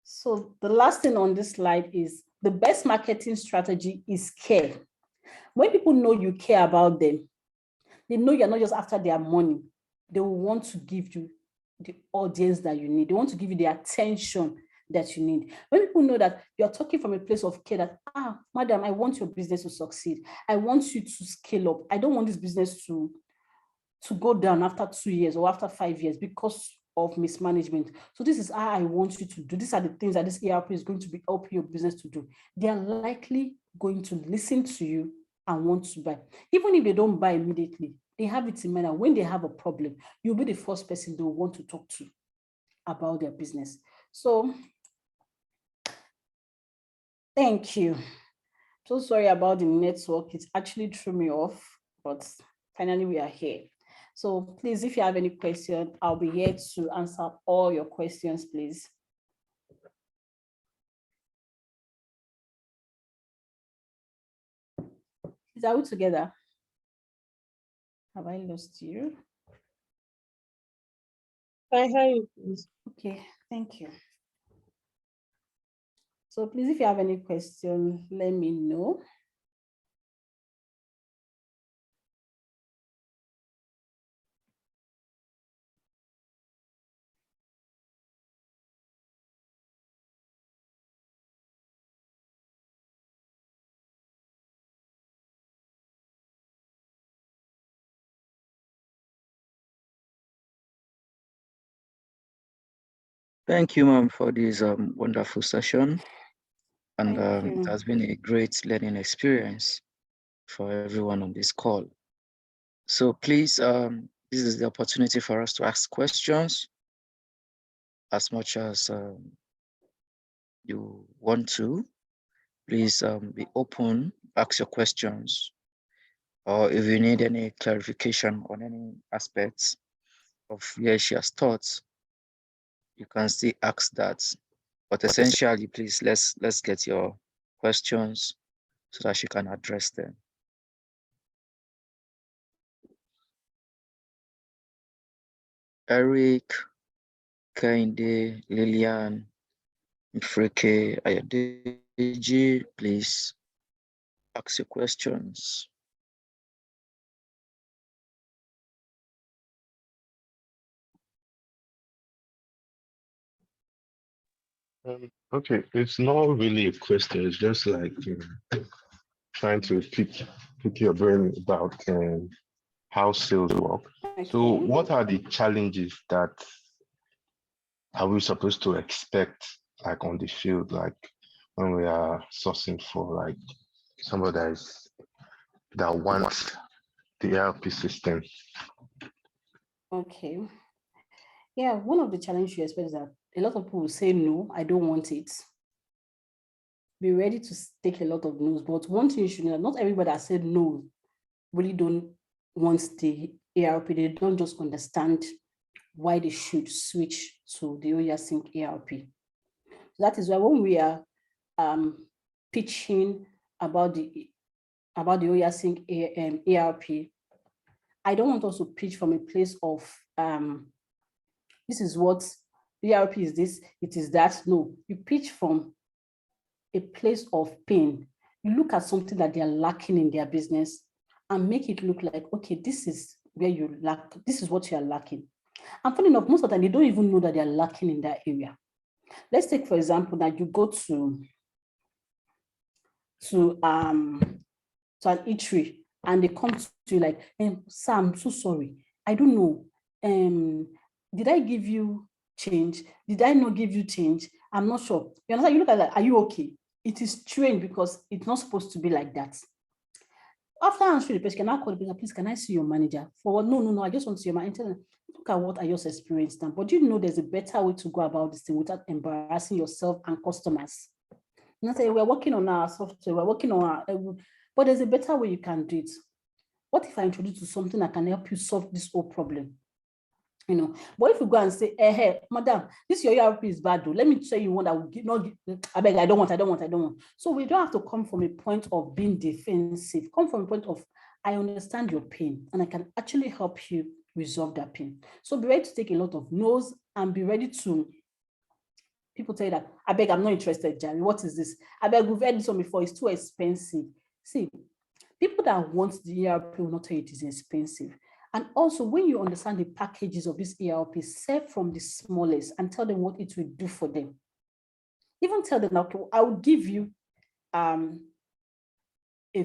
So the last thing on this slide is the best marketing strategy is care. When people know you care about them, they know you're not just after their money. They will want to give you the audience that you need. They want to give you the attention that you need. When people know that you're talking from a place of care that, madam, I want your business to succeed. I want you to scale up. I don't want this business to go down after 2 years or after 5 years because of mismanagement. So this is how I want you to do. These are the things that this ERP is going to be helping your business to do. They are likely going to listen to you and want to buy. Even if they don't buy immediately, they have it in mind that when they have a problem, you'll be the first person they will want to talk to about their business. So thank you. So sorry about the network. It actually threw me off, but finally we are here. So please, if you have any question, I'll be here to answer all your questions, please. Is that we together? Have I lost you? I hear you, please. Okay, thank you. So please, if you have any question, let me know. Thank you, ma'am, for this wonderful session. And it has been a great learning experience for everyone on this call. So please, this is the opportunity for us to ask questions. as much as you want to. Please be open, ask your questions, or if you need any clarification on any aspects of where she has taught, you can still ask that. But essentially, please let's get your questions so that she can address them. Eric, Kainde, Lillian, Mfreke, Ayadeji, please ask your questions. Okay, it's not really a question. It's just like trying to pick your brain about how sales work. Okay. So, what are the challenges that are we supposed to expect, like on the field, like when we are sourcing for like somebody that wants the ERP system? Okay. Yeah, one of the challenges you expect is that a lot of people will say, no, I don't want it. Be ready to take a lot of no's. But one thing you should know, not everybody that said no really don't want the ERP. They don't just understand why they should switch to the Oya Sync ERP. So that is why when we are pitching about the Oya Sync ERP, I don't want us to pitch from a place of this is what ERP is, this, it is that. No, you pitch from a place of pain. You look at something that they are lacking in their business and make it look like, okay, this is where you lack, this is what you are lacking. And funny enough, most of the time, they don't even know that they are lacking in that area. Let's take, for example, that you go to an eatery and they come to you like, sir, I'm so sorry. I don't know. Did I give you change? Did I not give you change? I'm not sure. You understand? You look at that, are you okay? It is strange because it's not supposed to be like that. After answering the person, can I call the person, please, can I see your manager? For what? No, I just want to see your manager. Look at what I just experienced now. But you know there's a better way to go about this thing without embarrassing yourself and customers. Not say we're working on our software, we're working on our, but there's a better way you can do it. What if I introduce you to something that can help you solve this whole problem? You know, but if you go and say, hey, madam, this your ERP is bad though. Let me tell you one that will I beg, I don't want. So we don't have to come from a point of being defensive. Come from a point of, I understand your pain and I can actually help you resolve that pain. So be ready to take a lot of no's and be ready to, people tell you that, I beg, I'm not interested, Jerry. What is this? I beg, we've heard this one before, it's too expensive. See, people that want the ERP will not tell you it is expensive. And also, when you understand the packages of this ERP, start from the smallest and tell them what it will do for them. Even tell them, okay, I will give you a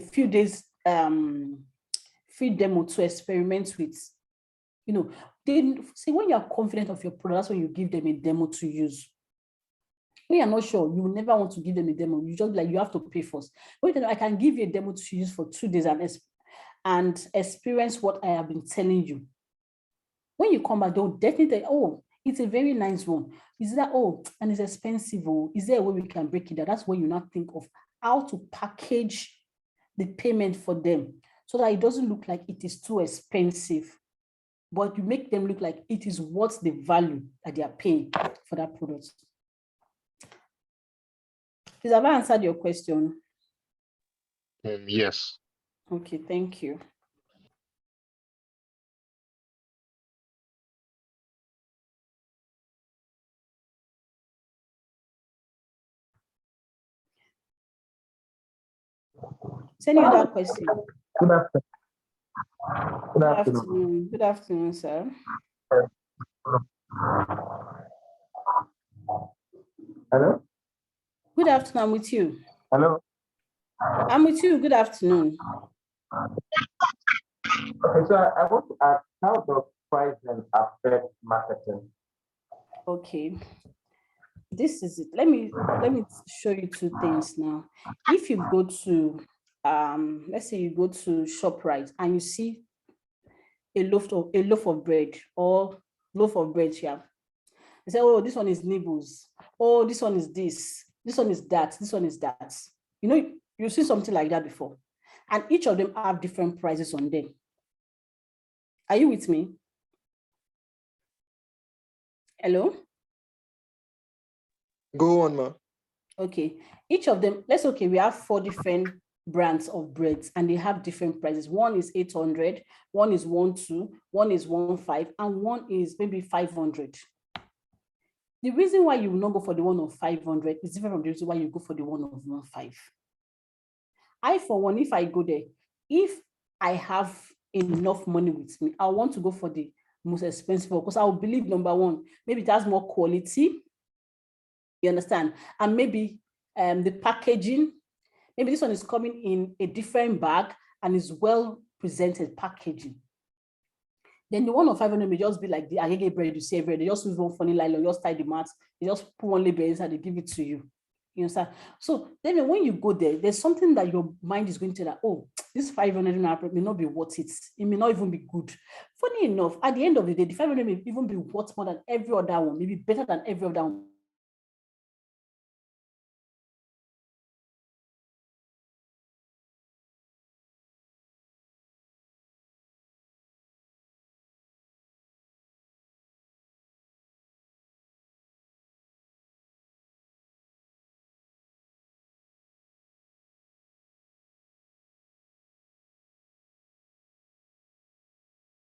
few days free demo to experiment with. You know, see, when you are confident of your product, that's when you give them a demo to use. When you're not sure, you will never want to give them a demo. You just like, you have to pay first. But I can give you a demo to use for 2 days and experience what I have been telling you. When you come back, they'll definitely, oh, it's a very nice one. Is that, oh, and it's expensive. Oh, is there a way we can break it down? That's when you now think of how to package the payment for them so that it doesn't look like it is too expensive, but you make them look like it is worth the value that they are paying for that product. Please, have I answered your question? Yes. Okay, thank you. Is any other question? Good afternoon. Good afternoon. Good afternoon, sir. Hello? Good afternoon, I'm with you. Hello? I'm with you, good afternoon. Okay, so I want to ask, how does pricing affect marketing? Okay. This is it. Let me show you 2 things now. If you go to let's say you go to ShopRite and you see a loaf of bread or loaf of bread here. They say, oh, this one is nibbles. Oh, this one is this. This one is that. This one is that. You know, you've seen something like that before. And each of them have different prices on them. Are you with me? Hello? Go on, ma. Okay. Each of them, let's okay, we have 4 different brands of breads and they have different prices. One is 800, one is 12, one is 15, and one is maybe 500. The reason why you will not go for the one of 500 is different from the reason why you go for the one of 15. I, for one, if I go there, if I have enough money with me, I want to go for the most expensive because I will believe, number one, maybe it has more quality. You understand? And maybe the packaging, maybe this one is coming in a different bag and is well presented packaging. Then the one of 500 may just be like the agege bread you see bread. They just use one funny line, just tie the mat, they just put one label inside, they give it to you. You understand? So then when you go there, there's something that your mind is going to like, oh, this 500 may not be worth it. It may not even be good. Funny enough, at the end of the day, the 500 may even be worth more than every other one, maybe better than every other one.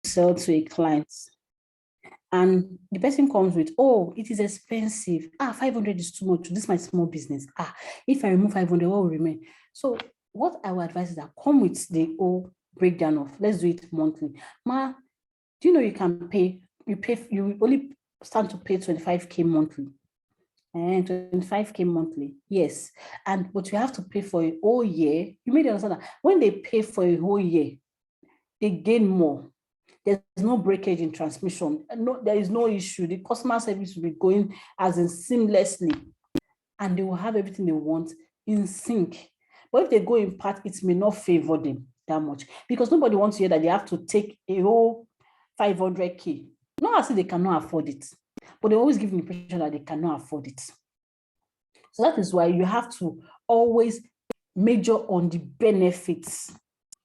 Sell to a client and the person comes with, oh, it is expensive. 500 is too much. This is my small business. If I remove 500, what will remain? So what I would advise is that come with the whole breakdown of, let's do it monthly. Ma, do you know you can pay, you only stand to pay 25K monthly. And 25K monthly, yes. But you have to pay for a whole year. You may understand that when they pay for a whole year, they gain more. There's no breakage in transmission. No, there is no issue. The customer service will be going as in seamlessly, and they will have everything they want in sync. But if they go in part, it may not favor them that much because nobody wants to hear that they have to take a whole 500K. Not as if they cannot afford it, but they always give the impression that they cannot afford it. So that is why you have to always major on the benefits,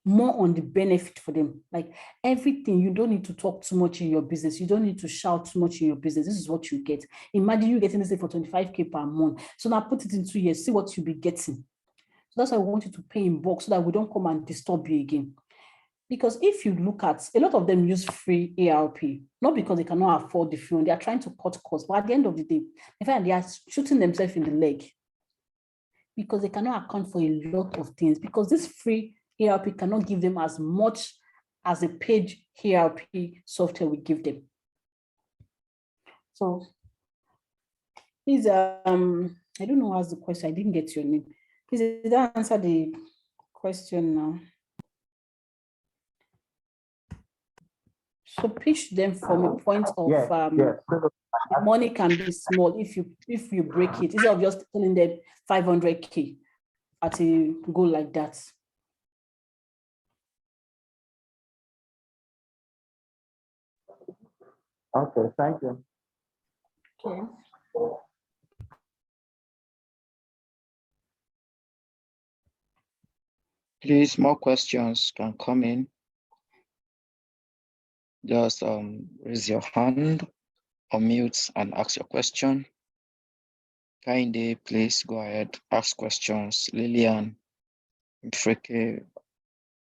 more on the benefit for them. Like everything, you don't need to talk too much in your business. You don't need to shout too much in your business. This is what you get. Imagine you getting this thing for 25K per month. So now put it in 2 years, see what you'll be getting. So that's why I want you to pay in bulk so that we don't come and disturb you again. Because if you look at, a lot of them use free ARP, not because they cannot afford the free one, they are trying to cut costs, but at the end of the day, in fact, they are shooting themselves in the leg because they cannot account for a lot of things, because this free ARP cannot give them as much as a paid ARP software will give them. So please, I don't know what's the question. I didn't get your name. Please, did I answer the question now? So pitch them from a point of the money can be small if you break it, instead of just telling them 500K at a goal like that. Okay, thank you. Okay. Please, more questions can come in. Just raise your hand, unmute and ask your question. Kainde, please go ahead, ask questions. Lillian, Mfreke,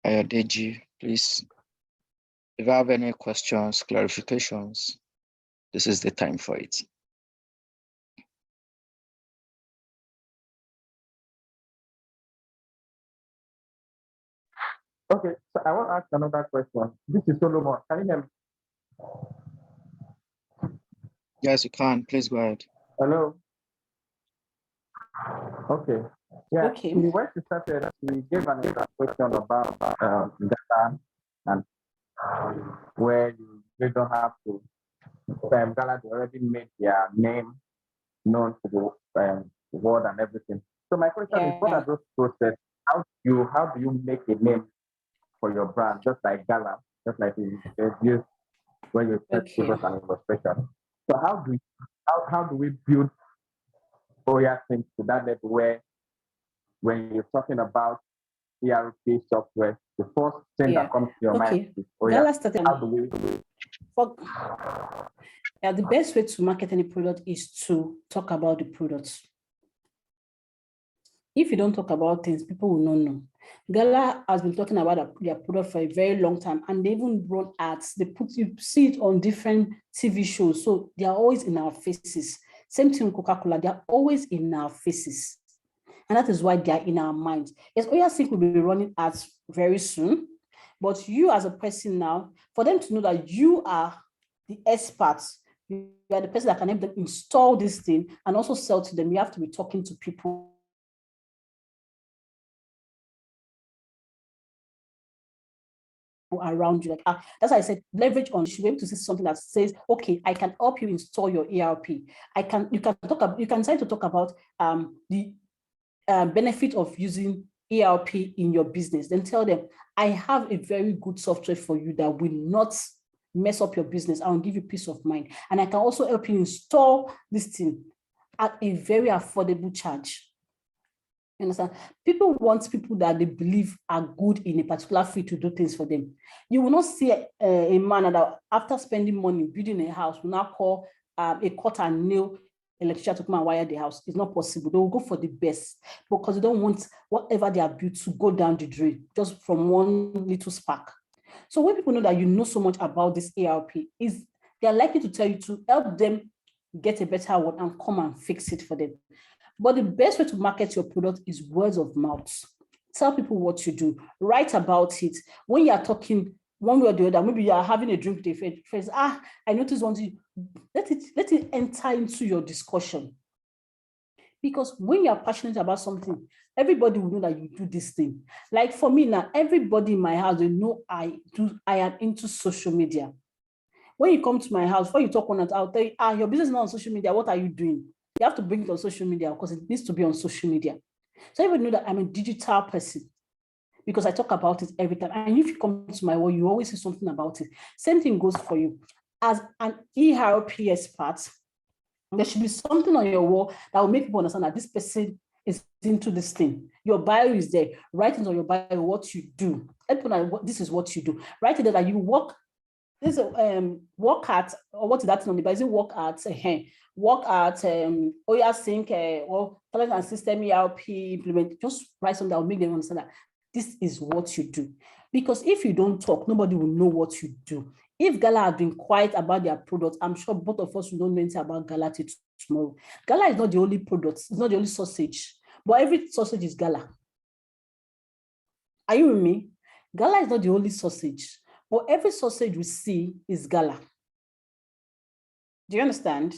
Ayadeji, please. If you have any questions, clarifications, this is the time for it. Okay, so I want to ask another question. This is Solomon. Can you hear me? Yes, you can. Please go ahead. Hello. Okay. Yeah. Okay. When she started, she gave an question about Ghana and where you don't have to. Ghana already made their name known to the world and everything. So my question is, what are those processes? How do you make a name for your brand, just like Gala, just like you used when you said give us an illustration? So how do you how do we build OER things to that level where when you're talking about ERP software, the first thing that comes to your mind is OER. Gala started. How do we the best way to market any product is to talk about the product. If you don't talk about things, people will not know. Gala has been talking about their product for a very long time, and they even run ads. You see it on different TV shows, so they are always in our faces. Same thing with Coca-Cola, they are always in our faces. And that is why they are in our minds. Yes, Oya Sync will be running ads very soon, but you as a person now, for them to know that you are the experts, you are the person that can help them install this thing and also sell to them, you have to be talking to people around you. Like that's why I said leverage on. You should be able to see something that says, okay, I can help you install your ERP. You can decide to talk about the benefit of using ERP in your business. Then tell them, I have a very good software for you that will not mess up your business. I will give you peace of mind. And I can also help you install this thing at a very affordable charge. You understand? People want people that they believe are good in a particular field to do things for them. You will not see a man that after spending money building a house will now call a cut and nail electrician to come and wire the house. It's not possible. They will go for the best because they don't want whatever they are built to go down the drain just from one little spark. So when people know that you know so much about this ERP, they are likely to tell you to help them get a better one and come and fix it for them. But the best way to market your product is words of mouth. Tell people what you do. Write about it. When you are talking one way or the other, maybe you are having a drink with a friend, I noticed one thing. Let it enter into your discussion. Because when you are passionate about something, everybody will know that you do this thing. Like for me now, everybody in my house, they know I am into social media. When you come to my house, before you talk on it, I'll tell you, your business is not on social media. What are you doing? You have to bring it on social media because it needs to be on social media. So everybody know that I'm a digital person because I talk about it every time. And if you come to my world, you always say something about it. Same thing goes for you. As an ERP expert, there should be something on your wall that will make people understand that this person is into this thing. Your bio is there. Write it on your bio what you do. This is what you do. Write it that you work. This work at, or what is that on the bio? Is it work at Oya Sync or talent and system ERP implement? Just write something that will make them understand that this is what you do. Because if you don't talk, nobody will know what you do. If Gala had been quiet about their product, I'm sure both of us will not know anything about Gala till tomorrow. Gala is not the only product, it's not the only sausage, but every sausage is Gala. Are you with me? Gala is not the only sausage, but every sausage we see is Gala. Do you understand?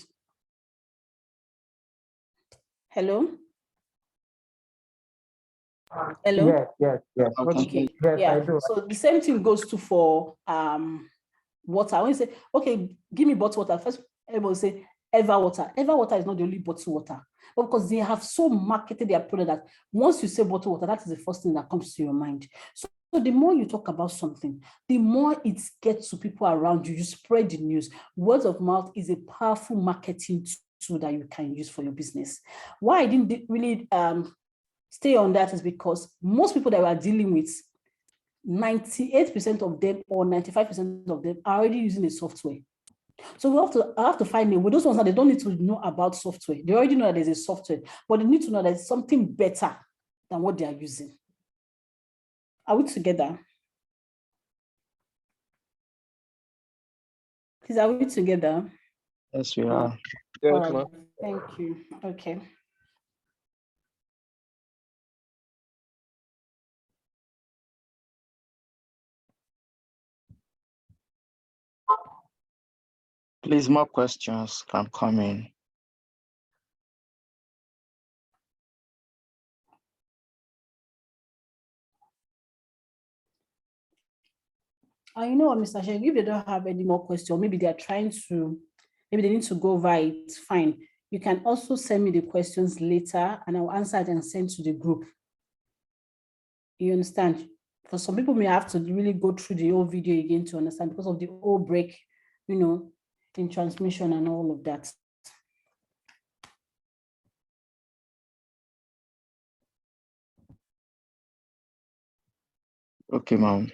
Hello? Hello? Yes. Okay. Yes, yeah. I do. So the same thing goes to for water. When you say, okay, give me bottled water, first everybody say Ever water. Ever water is not the only bottled water, but because they have so marketed their product that once you say bottled water, that is the first thing that comes to your mind. So the more you talk about something, the more it gets to people around you. You spread the news. Word of mouth is a powerful marketing tool that you can use for your business. Why I didn't really stay on that is because most people that we are dealing with, 98% of them or 95% of them are already using a software. So I have to find a way. Those ones that they don't need to know about software. They already know that there's a software, but they need to know that there's something better than what they are using. Are we together? Please, are we together? Yes, we are. Yes, All right. ma'am. Thank you. Okay. Please, more questions can come in. You know what, Mr. Sheikh, if they don't have any more questions, maybe they are trying to, maybe they need to go over it, fine. You can also send me the questions later and I'll answer it and send to the group. You understand? For some people may have to really go through the whole video again to understand because of the whole break, in transmission and all of that. Okay, ma'am.